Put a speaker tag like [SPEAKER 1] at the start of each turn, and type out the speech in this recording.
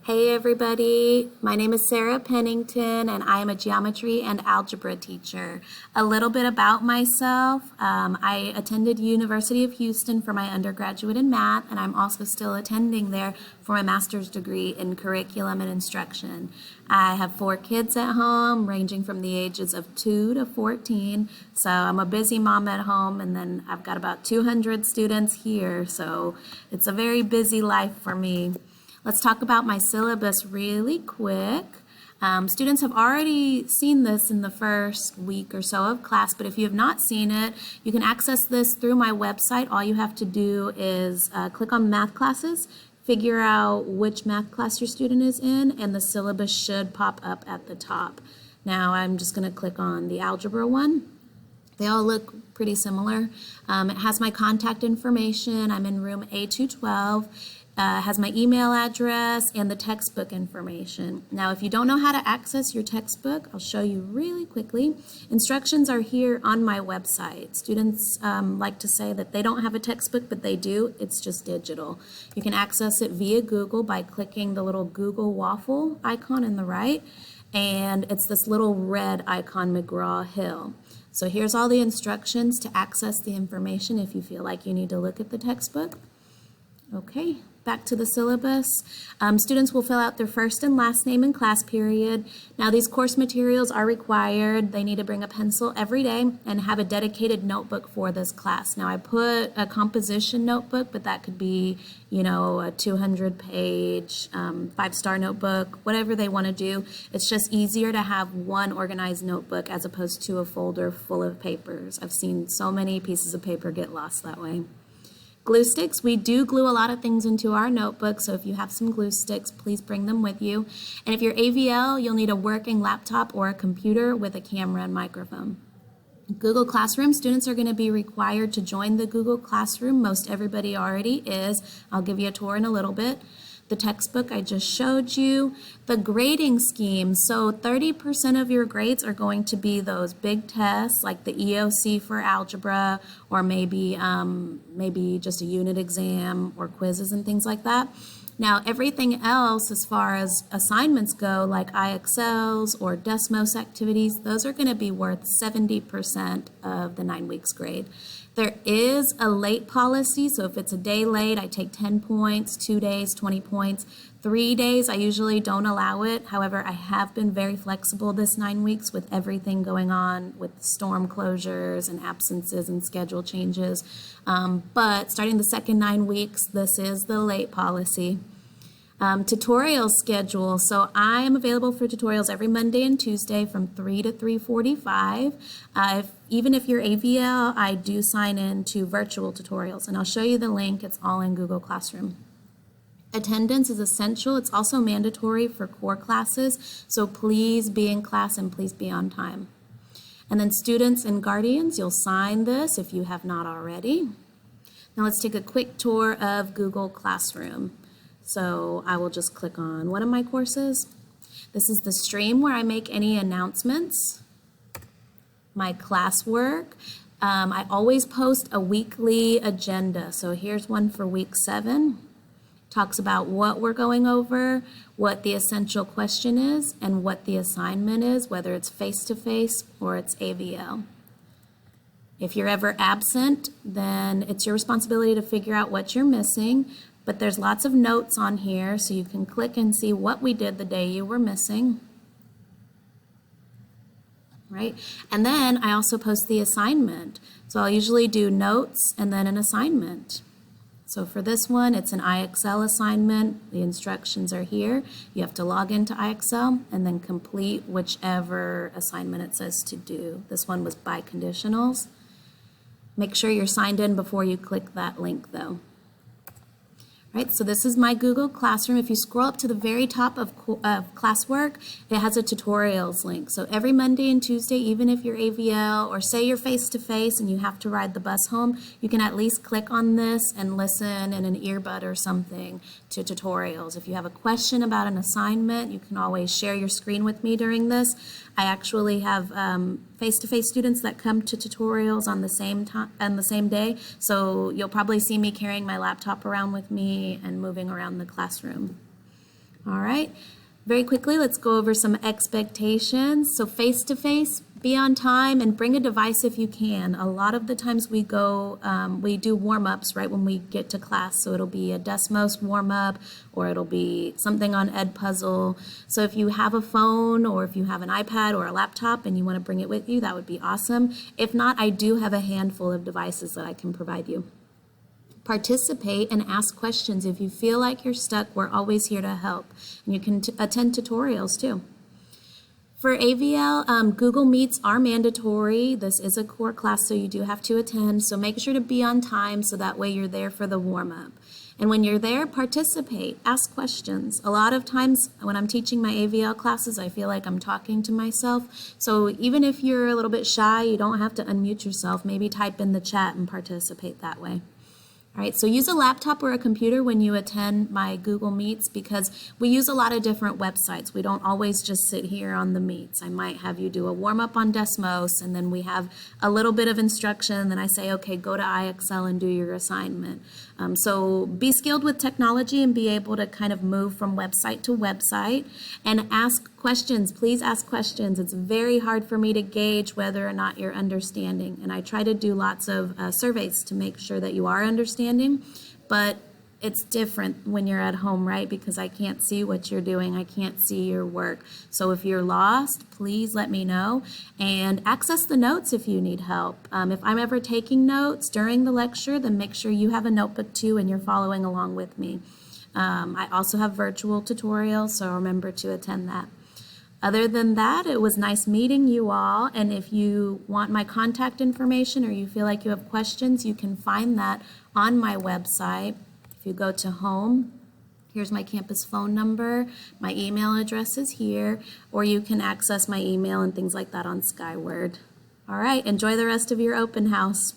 [SPEAKER 1] Hey everybody, my name is Sarah Pennington and I am a geometry and algebra teacher. A little bit about myself, I attended University of Houston for my undergraduate in math, and I'm also still attending there for my master's degree in curriculum and instruction. I have 4 kids at home ranging from the ages of 2 to 14, so I'm a busy mom at home, and then I've got about 200 students here, so it's a very busy life for me. Let's talk about my syllabus really quick. Students have already seen this in the first week or so of class, but if you have not seen it, you can access this through my website. All you have to do is click on math classes, figure out which math class your student is in, and the syllabus should pop up at the top. Now I'm just going to click on the algebra one. They all look pretty similar. It has my contact information. I'm in room A212. Has my email address and the textbook information. Now, if you don't know how to access your textbook, I'll show you really quickly. Instructions are here on my website. Students like to say that they don't have a textbook, but they do. It's just digital. You can access it via Google by clicking the little Google waffle icon in the right, and it's this little red icon, McGraw-Hill. So here's all the instructions to access the information if you feel like you need to look at the textbook. Okay, back to the syllabus. Students will fill out their first and last name and class period. Now these course materials are required. They need to bring a pencil every day and have a dedicated notebook for this class. Now I put a composition notebook, but that could be, you know, a 200-page 5-star notebook, whatever they want to do. It's just easier to have one organized notebook as opposed to a folder full of papers. I've seen so many pieces of paper get lost that way. Glue sticks, we do glue a lot of things into our notebook, so if you have some glue sticks, please bring them with you. And if you're AVL, you'll need a working laptop or a computer with a camera and microphone. Google Classroom, students are going to be required to join the Google Classroom. Most everybody already is. I'll give you a tour in a little bit. The textbook I just showed you, the grading scheme. So 30% of your grades are going to be those big tests like the EOC for algebra, or maybe just a unit exam or quizzes and things like that. Now everything else as far as assignments go, like IXLs or Desmos activities, those are going to be worth 70% of the 9 weeks grade. There is a late policy, so if it's a day late, I take 10 points, 2 days, 20 points. 3 days, I usually don't allow it. However, I have been very flexible this 9 weeks with everything going on with storm closures and absences and schedule changes. But starting the second 9 weeks, this is the late policy. Tutorial schedule. So I am available for tutorials every Monday and Tuesday from 3 to 3:45. Even if you're AVL, I do sign in to virtual tutorials, and I'll show you the link. It's all in Google Classroom. Attendance is essential. It's also mandatory for core classes, so please be in class and please be on time. And then students and guardians, you'll sign this if you have not already. Now let's take a quick tour of Google Classroom. So I will just click on one of my courses. This is the stream where I make any announcements. My classwork. I always post a weekly agenda. So here's one for week 7. Talks about what we're going over, what the essential question is, and what the assignment is, whether it's face-to-face or it's AVL. If you're ever absent, then it's your responsibility to figure out what you're missing. But there's lots of notes on here, so you can click and see what we did the day you were missing. Right? And then I also post the assignment. So I'll usually do notes and then an assignment. So for this one, it's an IXL assignment. The instructions are here. You have to log into IXL and then complete whichever assignment it says to do. This one was by conditionals. Make sure you're signed in before you click that link though. Right, so this is my Google Classroom. If you scroll up to the very top of classwork, it has a tutorials link. So every Monday and Tuesday, even if you're AVL or say you're face-to-face and you have to ride the bus home, you can at least click on this and listen in an earbud or something to tutorials. If you have a question about an assignment, you can always share your screen with me during this. I actually have face-to-face students that come to tutorials on the same day, so you'll probably see me carrying my laptop around with me and moving around the classroom. All right. Very quickly, let's go over some expectations. So face-to-face, be on time and bring a device if you can. A lot of the times we do warm-ups right when we get to class. So it'll be a Desmos warm-up or it'll be something on Edpuzzle. So if you have a phone or if you have an iPad or a laptop and you want to bring it with you, that would be awesome. If not, I do have a handful of devices that I can provide you. Participate and ask questions. If you feel like you're stuck, we're always here to help. And you can attend tutorials too. For AVL, Google Meets are mandatory. This is a core class, so you do have to attend. So make sure to be on time so that way you're there for the warm-up. And when you're there, participate, ask questions. A lot of times when I'm teaching my AVL classes, I feel like I'm talking to myself. So even if you're a little bit shy, you don't have to unmute yourself. Maybe type in the chat and participate that way. All right, so use a laptop or a computer when you attend my Google Meets because we use a lot of different websites. We don't always just sit here on the Meets. I might have you do a warm-up on Desmos, and then we have a little bit of instruction, then I say, okay, go to IXL and do your assignment. So be skilled with technology and be able to kind of move from website to website and ask questions. Please ask questions. It's very hard for me to gauge whether or not you're understanding, and I try to do lots of surveys to make sure that you are understanding, but it's different when you're at home, right? Because I can't see what you're doing. I can't see your work. So if you're lost, please let me know and access the notes if you need help. If I'm ever taking notes during the lecture, then make sure you have a notebook too and you're following along with me. I also have virtual tutorials, so remember to attend that. Other than that, it was nice meeting you all, and if you want my contact information or you feel like you have questions, you can find that on my website. If you go to home, here's my campus phone number, my email address is here, or you can access my email and things like that on Skyward. All right, enjoy the rest of your open house.